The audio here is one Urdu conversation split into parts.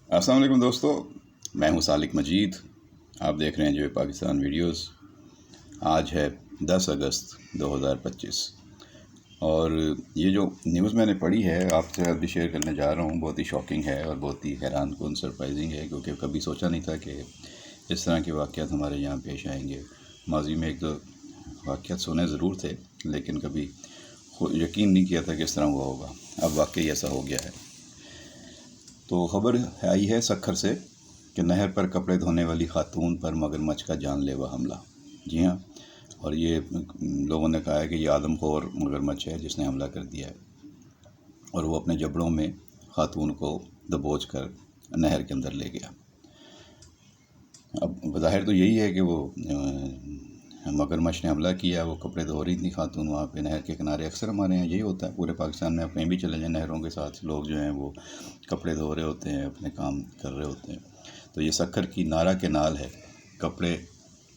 السلام علیکم دوستو، میں ہوں سالک مجید۔ آپ دیکھ رہے ہیں جو پاکستان ویڈیوز۔ آج ہے 10 اگست 2025 اور یہ جو نیوز میں نے پڑھی ہے آپ سے ابھی شیئر کرنے جا رہا ہوں، بہت ہی شاکنگ ہے اور بہت ہی حیران کن سرپرائزنگ ہے، کیونکہ کبھی سوچا نہیں تھا کہ اس طرح کے واقعات ہمارے یہاں پیش آئیں گے۔ ماضی میں ایک دو واقعات سنے ضرور تھے، لیکن کبھی یقین نہیں کیا تھا کہ اس طرح ہوا ہوگا۔ اب واقعی ایسا ہو گیا ہے۔ تو خبر آئی ہے سکھر سے کہ نہر پر کپڑے دھونے والی خاتون پر مگرمچھ کا جان لیوا حملہ۔ جی ہاں، اور یہ لوگوں نے کہا ہے کہ یہ آدم خور مگرمچھ ہے جس نے حملہ کر دیا ہے، اور وہ اپنے جبڑوں میں خاتون کو دبوچ کر نہر کے اندر لے گیا۔ اب بظاہر تو یہی ہے کہ وہ مگرمچھ نے حملہ کیا، وہ کپڑے دھو رہی تھی خاتون وہاں پہ نہر کے کنارے۔ اکثر ہمارے یہاں یہی ہوتا ہے، پورے پاکستان میں آپ کہیں بھی چلے جائیں نہروں کے ساتھ لوگ جو ہیں وہ کپڑے دھو رہے ہوتے ہیں، اپنے کام کر رہے ہوتے ہیں۔ تو یہ سکھر کی نارا کینال ہے۔ کپڑے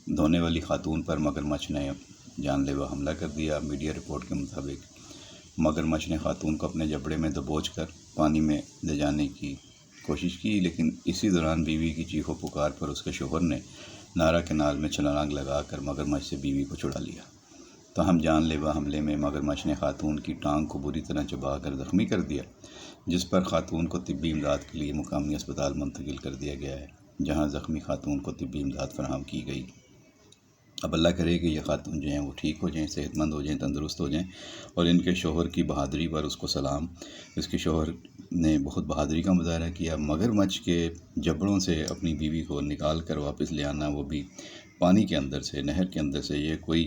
دھونے والی خاتون پر مگرمچھ نے جان لیوا حملہ کر دیا۔ میڈیا رپورٹ کے مطابق مگرمچھ نے خاتون کو اپنے جبڑے میں دبوچ کر پانی میں لے جانے کی کوشش کی، لیکن اسی دوران بیوی کی چیخ و پکار پر اس کے شوہر نے نارا کینال میں چھلانگ لگا کر مگرمچھ سے بیوی کو چھڑا لیا۔ تاہم جان لیوا حملے میں مگرمچھ نے خاتون کی ٹانگ کو بری طرح چبا کر زخمی کر دیا، جس پر خاتون کو طبی امداد کے لیے مقامی اسپتال منتقل کر دیا گیا ہے، جہاں زخمی خاتون کو طبی امداد فراہم کی گئی۔ اب اللہ کرے کہ یہ خاتون جو ہیں وہ ٹھیک ہو جائیں، صحت مند ہو جائیں، تندرست ہو جائیں، اور ان کے شوہر کی بہادری پر اس کو سلام۔ اس کے شوہر نے بہت بہادری کا مظاہرہ کیا۔ مگرمچھ کے جبڑوں سے اپنی بیوی کو نکال کر واپس لے آنا، وہ بھی پانی کے اندر سے، نہر کے اندر سے، یہ کوئی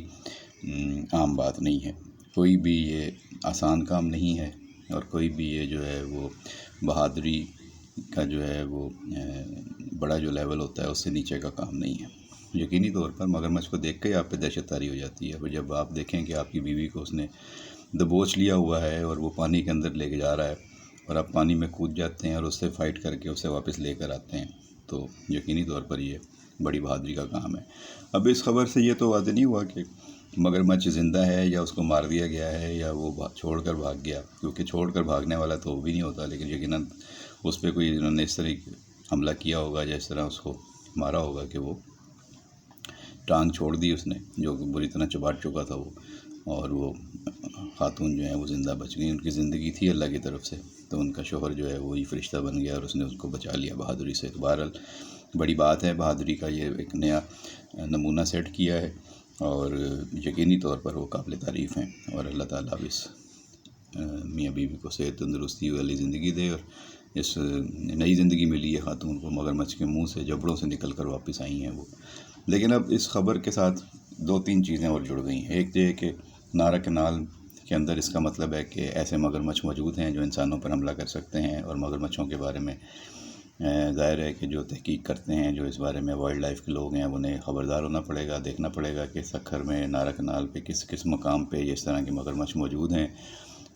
عام بات نہیں ہے۔ کوئی بھی یہ آسان کام نہیں ہے، اور کوئی بھی یہ جو ہے وہ بہادری کا جو ہے وہ بڑا جو لیول ہوتا ہے اس سے نیچے کا کام نہیں ہے۔ یقینی طور پر مگرمچھ کو دیکھ کے ہی آپ پہ دہشت طاری ہو جاتی ہے، جب آپ دیکھیں کہ آپ کی بیوی کو اس نے دبوچ لیا ہوا ہے اور وہ پانی کے اندر لے کے جا رہا ہے، اور آپ پانی میں کود جاتے ہیں اور اس سے فائٹ کر کے اسے واپس لے کر آتے ہیں، تو یقینی طور پر یہ بڑی بہادری کا کام ہے۔ اب اس خبر سے یہ تو واضح نہیں ہوا کہ مگرمچھ زندہ ہے یا اس کو مار دیا گیا ہے یا وہ چھوڑ کر بھاگ گیا، کیونکہ چھوڑ کر بھاگنے والا تو وہ بھی نہیں ہوتا، لیکن یقیناً اس پہ کوئی انہوں نے اس طرح حملہ کیا ہوگا یا اس طرح اس کو مارا ہوگا کہ وہ ٹانگ چھوڑ دی اس نے، جو بری طرح چباٹ چکا تھا وہ، اور وہ خاتون جو ہیں وہ زندہ بچ گئی۔ ان کی زندگی تھی اللہ کی طرف سے، تو ان کا شوہر جو ہے وہی فرشتہ بن گیا اور اس نے اس کو بچا لیا بہادری سے۔ بہرحال بڑی بات ہے، بہادری کا یہ ایک نیا نمونہ سیٹ کیا ہے، اور یقینی طور پر وہ قابل تعریف ہیں، اور اللہ تعالیٰ اب اس میاں بیوی کو صحت تندرستی والی زندگی دے، اور اس نئی زندگی ملی ہے خاتون کو، مگرمچھ کے منہ سے، جبڑوں سے نکل کر واپس آئی ہیں وہ۔ لیکن اب اس خبر کے ساتھ دو تین چیزیں اور جڑ گئی ہیں۔ ایک یہ کہ نارا کینال کے اندر اس کا مطلب ہے کہ ایسے مگرمچھ موجود ہیں جو انسانوں پر حملہ کر سکتے ہیں، اور مگرمچھوں کے بارے میں ظاہر ہے کہ جو تحقیق کرتے ہیں، جو اس بارے میں وائلڈ لائف کے لوگ ہیں، انہیں خبردار ہونا پڑے گا، دیکھنا پڑے گا کہ سکھر میں، نارا کینال پہ کس کس مقام پہ یہ اس طرح کے مگرمچھ موجود ہیں۔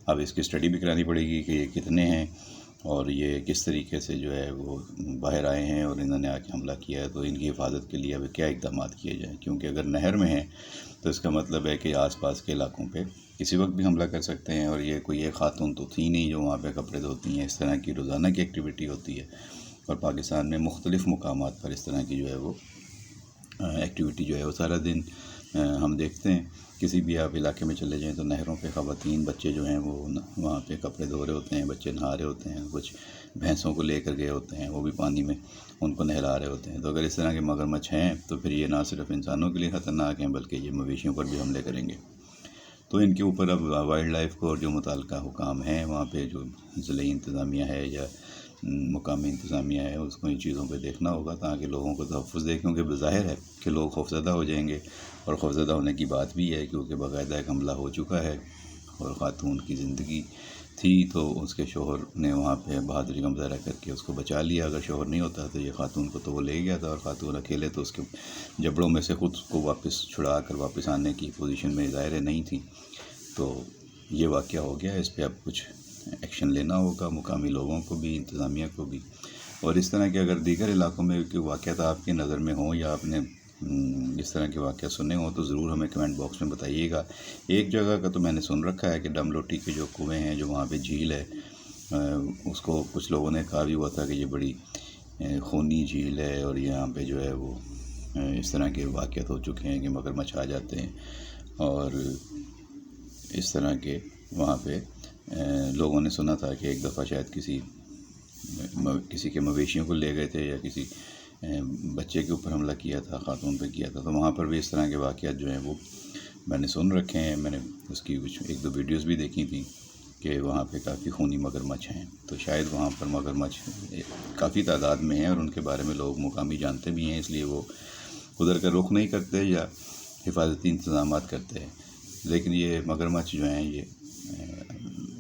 اب اس کی اسٹڈی بھی کرانی پڑے گی کہ یہ کتنے ہیں، اور یہ کس طریقے سے جو ہے وہ باہر آئے ہیں اور انہوں نے آ کے حملہ کیا ہے، تو ان کی حفاظت کے لیے اب کیا اقدامات کیے جائیں، کیونکہ اگر نہر میں ہیں تو اس کا مطلب ہے کہ آس پاس کے علاقوں پہ کسی وقت بھی حملہ کر سکتے ہیں، اور یہ کوئی ایک خاتون تو تھی نہیں جو وہاں پہ کپڑے دھوتی ہیں، اس طرح کی روزانہ کی ایکٹیویٹی ہوتی ہے، اور پاکستان میں مختلف مقامات پر اس طرح کی جو ہے وہ ایکٹیویٹی جو ہے وہ سارا دن ہم دیکھتے ہیں۔ کسی بھی آپ علاقے میں چلے جائیں تو نہروں پہ خواتین، بچے جو ہیں وہ وہاں پہ کپڑے دھو رہے ہوتے ہیں، بچے نہا رہے ہوتے ہیں، کچھ بھینسوں کو لے کر گئے ہوتے ہیں، وہ بھی پانی میں ان کو نہلا رہے ہوتے ہیں۔ تو اگر اس طرح کے مگرمچھ ہیں تو پھر یہ نہ صرف انسانوں کے لیے خطرناک ہیں بلکہ یہ مویشیوں پر بھی حملے کریں گے۔ تو ان کے اوپر اب وائلڈ لائف کو اور جو متعلقہ حکام ہیں وہاں پہ، جو ضلعی انتظامیہ ہے یا مقامی انتظامیہ ہے، اس کو ان چیزوں پہ دیکھنا ہوگا تاکہ لوگوں کو تحفظ دے، کیونکہ بظاہر ہے کہ لوگ خوفزدہ ہو جائیں گے، اور خوفزدہ ہونے کی بات بھی ہے کیونکہ باقاعدہ ایک حملہ ہو چکا ہے اور خاتون کی زندگی تھی، تو اس کے شوہر نے وہاں پہ بہادری کا مظاہرہ کر کے اس کو بچا لیا۔ اگر شوہر نہیں ہوتا تو یہ خاتون کو تو وہ لے گیا تھا، اور خاتون اکیلے تو اس کے جبڑوں میں سے خود کو واپس چھڑا کر واپس آنے کی پوزیشن میں ظاہر نہیں تھی۔ تو یہ واقعہ ہو گیا، اس پہ اب کچھ ایکشن لینا ہوگا، مقامی لوگوں کو بھی، انتظامیہ کو بھی۔ اور اس طرح کے اگر دیگر علاقوں میں کوئی واقعات آپ کی نظر میں ہوں یا آپ نے اس طرح کے واقعات سنے ہوں تو ضرور ہمیں کمنٹ باکس میں بتائیے گا۔ ایک جگہ کا تو میں نے سن رکھا ہے کہ ڈم لوٹی کے جو کنویں ہیں، جو وہاں پہ جھیل ہے، اس کو کچھ لوگوں نے کہا بھی ہوا تھا کہ یہ بڑی خونی جھیل ہے اور یہاں پہ جو ہے وہ اس طرح کے واقعات ہو چکے ہیں کہ مگرمچھ آ جاتے ہیں اور اس طرح کے وہاں پہ لوگوں نے سنا تھا کہ ایک دفعہ شاید کسی کے مویشیوں کو لے گئے تھے یا کسی بچے کے اوپر حملہ کیا تھا، خاتون پہ کیا تھا، تو وہاں پر بھی اس طرح کے واقعات جو ہیں وہ میں نے سن رکھے ہیں. میں نے اس کی کچھ ایک دو ویڈیوز بھی دیکھی تھیں کہ وہاں پہ کافی خونی مگرمچھ ہیں. تو شاید وہاں پر مگرمچھ کافی تعداد میں ہیں اور ان کے بارے میں لوگ مقامی جانتے بھی ہیں، اس لیے وہ ادھر کا رخ نہیں کرتے یا حفاظتی انتظامات کرتے ہیں. لیکن یہ مگرمچھ جو ہیں یہ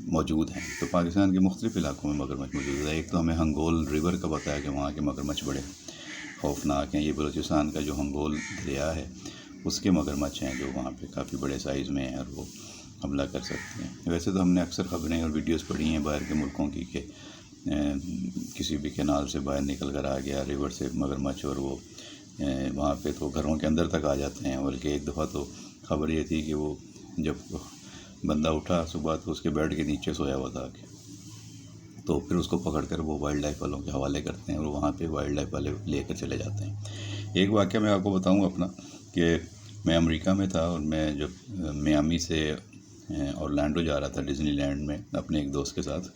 موجود ہیں. تو پاکستان کے مختلف علاقوں میں مگرمچھ موجود ہے. ایک تو ہمیں ہنگول ریور کا پتہ ہے کہ وہاں کے مگرمچھ بڑے خوفناک ہیں. یہ بلوچستان کا جو ہنگول دریا ہے اس کے مگرمچھ ہیں جو وہاں پہ کافی بڑے سائز میں ہیں اور وہ حملہ کر سکتے ہیں. ویسے تو ہم نے اکثر خبریں اور ویڈیوز پڑھی ہیں باہر کے ملکوں کی کہ کسی بھی کینال سے باہر نکل کر آ گیا ریور سے مگرمچھ اور وہ وہاں پہ تو گھروں کے اندر تک آ جاتے ہیں. بلکہ ایک دفعہ تو خبر یہ تھی کہ وہ جب بندہ اٹھا صبح تو اس کے بیڈ کے نیچے سویا ہوا تھا کہ تو پھر اس کو پکڑ کر وہ وائلڈ لائف والوں کے حوالے کرتے ہیں اور وہاں پہ وائلڈ لائف والے لے کر چلے جاتے ہیں. ایک واقعہ میں آپ کو بتاؤں اپنا کہ میں امریکہ میں تھا اور میں جب میامی سے اورلینڈو جا رہا تھا ڈزنی لینڈ میں اپنے ایک دوست کے ساتھ،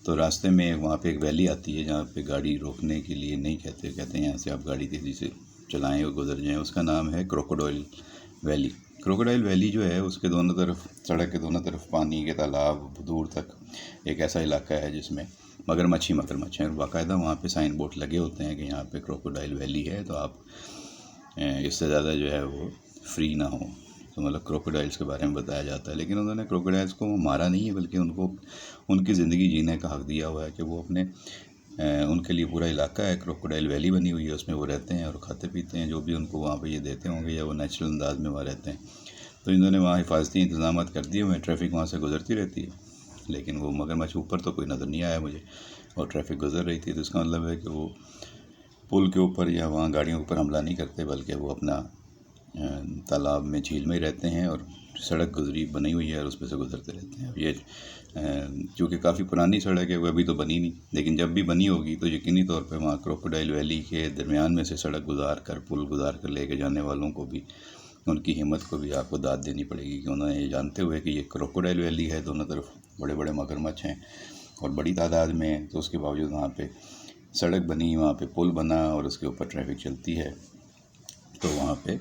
تو راستے میں وہاں پہ ایک ویلی آتی ہے جہاں پہ گاڑی روکنے کے لیے نہیں کہتے ہیں یہاں سے آپ گاڑی تیزی سے چلائیں اور گزر جائیں. اس کا نام ہے کروکوڈائل ویلی. کروکوڈائل ویلی جو ہے اس کے دونوں طرف سڑک کے دونوں طرف پانی کے تالاب دور تک ایک ایسا علاقہ ہے جس میں مگرمچھ ہیں. باقاعدہ وہاں پہ سائن بورڈ لگے ہوتے ہیں کہ یہاں پہ کروکوڈائل ویلی ہے تو آپ اس سے زیادہ جو ہے وہ فری نہ ہوں. تو مطلب کروکوڈائلس کے بارے میں بتایا جاتا ہے. لیکن انہوں نے کروکوڈائلس کو مارا نہیں ہے بلکہ ان کی زندگی جینے کا حق دیا ہوا ہے کہ وہ اپنے ان کے لیے پورا علاقہ ہے کروکوڈائل ویلی بنی ہوئی ہے، اس میں وہ رہتے ہیں اور کھاتے پیتے ہیں جو بھی ان کو وہاں پہ یہ دیتے ہوں گے یا وہ نیچرل انداز میں وہاں رہتے ہیں. تو انہوں نے وہاں حفاظتی انتظامات کر دیے ہوئے ہیں. ٹریفک وہاں سے گزرتی رہتی ہے لیکن وہ مگرمچھ اوپر تو کوئی نظر نہیں آیا مجھے اور ٹریفک گزر رہی تھی. تو اس کا مطلب ہے کہ وہ پل کے اوپر یا وہاں گاڑیوں کے اوپر حملہ نہیں کرتے بلکہ وہ اپنا تالاب میں جھیل میں ہی رہتے ہیں اور سڑک گزری بنی ہوئی ہے اور اس پہ سے گزرتے رہتے ہیں. یہ چونکہ کافی پرانی سڑک ہے وہ ابھی تو بنی نہیں، لیکن جب بھی بنی ہوگی تو یقینی طور پہ وہاں کروکوڈائل ویلی کے درمیان میں سے سڑک گزار کر پل گزار کر لے کے جانے والوں کو بھی ان کی ہمت کو بھی آپ کو داد دینی پڑے گی کہ انہوں نے یہ جانتے ہوئے کہ یہ کروکوڈائل ویلی ہے، دونوں طرف بڑے بڑے مگرمچھ ہیں اور بڑی تعداد میں ہیں، تو اس کے باوجود وہاں پہ سڑک بنی، وہاں پہ پل بنا اور اس کے اوپر ٹریفک چلتی ہے. تو وہاں پہ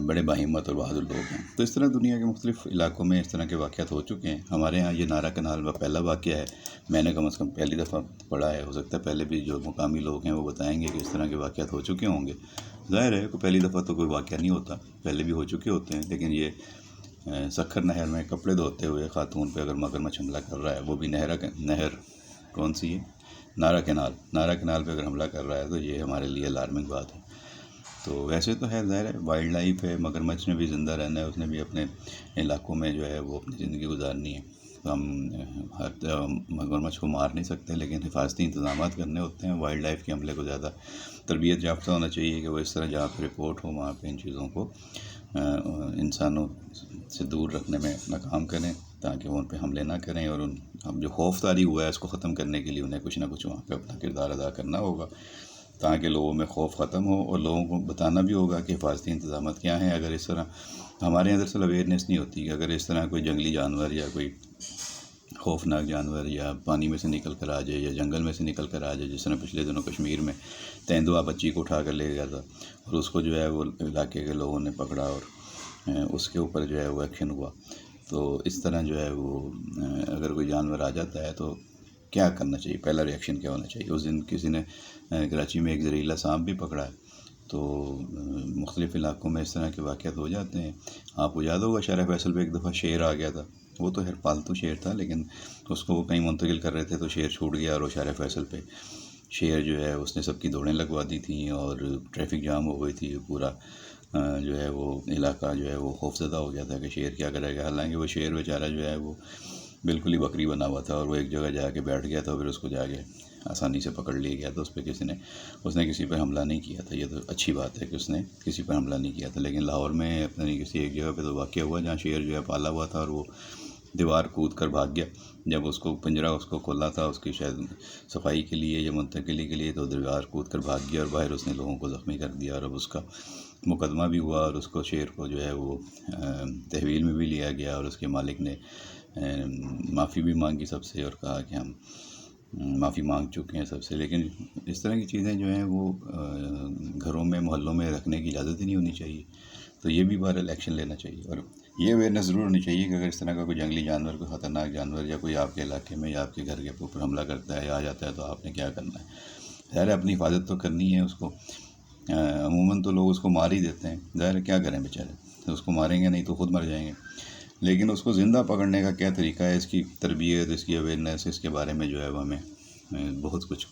بڑے باہمت اور بہادر لوگ ہیں. تو اس طرح دنیا کے مختلف علاقوں میں اس طرح کے واقعات ہو چکے ہیں. ہمارے ہاں یہ نارا کنال کا پہلا واقعہ ہے. میں نے کم از کم پہلی دفعہ پڑھا ہے. ہو سکتا ہے پہلے بھی جو مقامی لوگ ہیں وہ بتائیں گے کہ اس طرح کے واقعات ہو چکے ہوں گے. ظاہر ہے کہ پہلی دفعہ تو کوئی واقعہ نہیں ہوتا، پہلے بھی ہو چکے ہوتے ہیں. لیکن یہ سکھر نہر میں کپڑے دھوتے ہوئے خاتون پہ اگر مگرمچھ حملہ کر رہا ہے، وہ بھی نہر کون سی ہے، نارا کینال پہ اگر حملہ کر رہا ہے تو یہ ہمارے لیے الارمنگ بات ہے. تو ویسے تو ہے ظاہر ہے وائلڈ لائف ہے، مگرمچھ نے بھی زندہ رہنا ہے، اس نے بھی اپنے علاقوں میں جو ہے وہ اپنی زندگی گزارنی ہے. ہم ہر مگرمچھ کو مار نہیں سکتے لیکن حفاظتی انتظامات کرنے ہوتے ہیں. وائلڈ لائف کے عملے کو زیادہ تربیت یافتہ ہونا چاہیے کہ وہ اس طرح جہاں پہ رپورٹ ہو وہاں پہ ان چیزوں کو انسانوں سے دور رکھنے میں اپنا کام کریں تاکہ وہ ان پہ حملے نہ کریں. اور ہم جو خوف طاری ہوا ہے اس کو ختم کرنے کے لیے انہیں کچھ نہ کچھ وہاں پہ اپنا کردار ادا کرنا ہوگا تاکہ لوگوں میں خوف ختم ہو اور لوگوں کو بتانا بھی ہوگا کہ حفاظتی انتظامات کیا ہیں. اگر اس طرح ہمارے اندر سے اویئرنیس نہیں ہوتی کہ اگر اس طرح کوئی جنگلی جانور یا کوئی خوفناک جانور یا پانی میں سے نکل کر آ جائے یا جنگل میں سے نکل کر آ جائے، جس طرح پچھلے دنوں کشمیر میں تیندوا بچی کو اٹھا کر لے گیا تھا اور اس کو جو ہے وہ علاقے کے لوگوں نے پکڑا اور اس کے اوپر جو ہے وہ ایکشن ہوا. تو اس طرح جو ہے وہ اگر کوئی جانور آ جاتا ہے تو کیا کرنا چاہیے، پہلا ریئیکشن کیا ہونا چاہیے. اس دن کسی نے کراچی میں ایک زہریلا سانپ بھی پکڑا ہے. تو مختلف علاقوں میں اس طرح کے واقعات ہو جاتے ہیں. آپ کو یاد ہوگا شارع فیصل پہ ایک دفعہ شیر آ گیا تھا. وہ تو خیر پالتو شیر تھا لیکن اس کو وہ کہیں منتقل کر رہے تھے تو شیر چھوٹ گیا اور وہ شارع فیصل پہ شیر جو ہے اس نے سب کی دوڑیں لگوا دی تھیں اور ٹریفک جام ہو گئی تھی. پورا جو ہے وہ علاقہ جو ہے وہ خوفزدہ ہو گیا تھا کہ شیر کیا کرے گا. حالانکہ وہ شیر بیچارہ جو ہے وہ بالکل ہی بکری بنا ہوا تھا اور وہ ایک جگہ جا کے بیٹھ گیا تھا. پھر اس کو جا کے آسانی سے پکڑ لیا گیا. تو اس نے کسی پہ حملہ نہیں کیا تھا. یہ تو اچھی بات ہے کہ اس نے کسی پہ حملہ نہیں کیا تھا. لیکن لاہور میں اپنی کسی ایک جگہ پہ تو واقعہ ہوا جہاں شیر جو ہے پالا ہوا تھا اور وہ دیوار کود کر بھاگ گیا جب اس کو پنجرہ اس کو کھولا تھا اس کی شاید صفائی کے لیے یا منتقلی کے لیے، تو دیوار کود کر بھاگ گیا اور باہر اس نے لوگوں کو زخمی کر دیا، اور اب اس کا مقدمہ بھی ہوا اور اس کو شیر کو جو ہے وہ تحویل میں بھی لیا گیا، اور اس کے مالک نے معافی بھی مانگی سب سے اور کہا کہ ہم معافی مانگ چکے ہیں سب سے۔ لیکن اس طرح کی چیزیں جو ہیں وہ گھروں میں محلوں میں رکھنے کی اجازت ہی نہیں ہونی چاہیے، تو یہ بھی بہرحال ایکشن لینا چاہیے، اور یہ اویئرنیس ضرور ہونی چاہیے کہ اگر اس طرح کا کوئی جنگلی جانور، کوئی خطرناک جانور یا کوئی آپ کے علاقے میں یا آپ کے گھر کے اوپر حملہ کرتا ہے یا آ جاتا ہے تو آپ نے کیا کرنا ہے۔ ظاہر ہے اپنی حفاظت تو کرنی ہے اس کو، عموماً تو لوگ اس کو مار ہی دیتے ہیں، ظاہر ہے کیا کریں بیچارے، اس کو ماریں گے نہیں تو خود مر جائیں گے، لیکن اس کو زندہ پکڑنے کا کیا طریقہ ہے، اس کی تربیت، اس کی اویئرنیس، اس کے بارے میں جو ہے وہ ہمیں بہت کچھ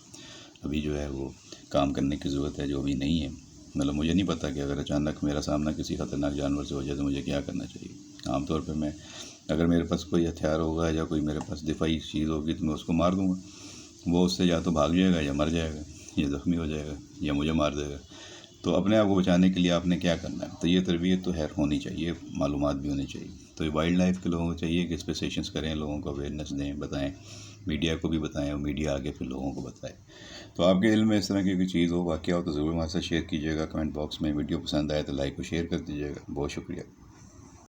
ابھی جو ہے وہ کام کرنے کی ضرورت ہے، جو ابھی نہیں ہے۔ مطلب مجھے نہیں پتہ کہ اگر اچانک میرا سامنا کسی خطرناک جانور سے ہو جائے تو مجھے کیا کرنا چاہیے۔ عام طور پہ میں اگر میرے پاس کوئی ہتھیار ہوگا یا کوئی میرے پاس دفاعی چیز ہوگی تو میں اس کو مار دوں گا، وہ اس سے یا تو بھاگ جائے گا یا مر جائے گا یا زخمی ہو جائے گا یا مجھے مار دے گا۔ تو اپنے آپ کو بچانے کے لیے آپ نے کیا کرنا ہے، تو یہ تربیت تو خیر ہونی چاہیے، معلومات بھی ہونی چاہیے۔ تو یہ وائلڈ لائف کے لوگوں کو چاہیے کہ اس پہ سیشنز کریں، لوگوں کو اویئرنیس دیں، بتائیں، میڈیا کو بھی بتائیں اور میڈیا آگے پھر لوگوں کو بتائے۔ تو آپ کے علم میں اس طرح کی کوئی چیز ہو، واقعہ ہو تو ضرور ہمارے ساتھ شیئر کیجیے گا کمنٹ باکس میں۔ ویڈیو پسند آئے تو لائک اور شیئر کر دیجیے گا۔ بہت شکریہ۔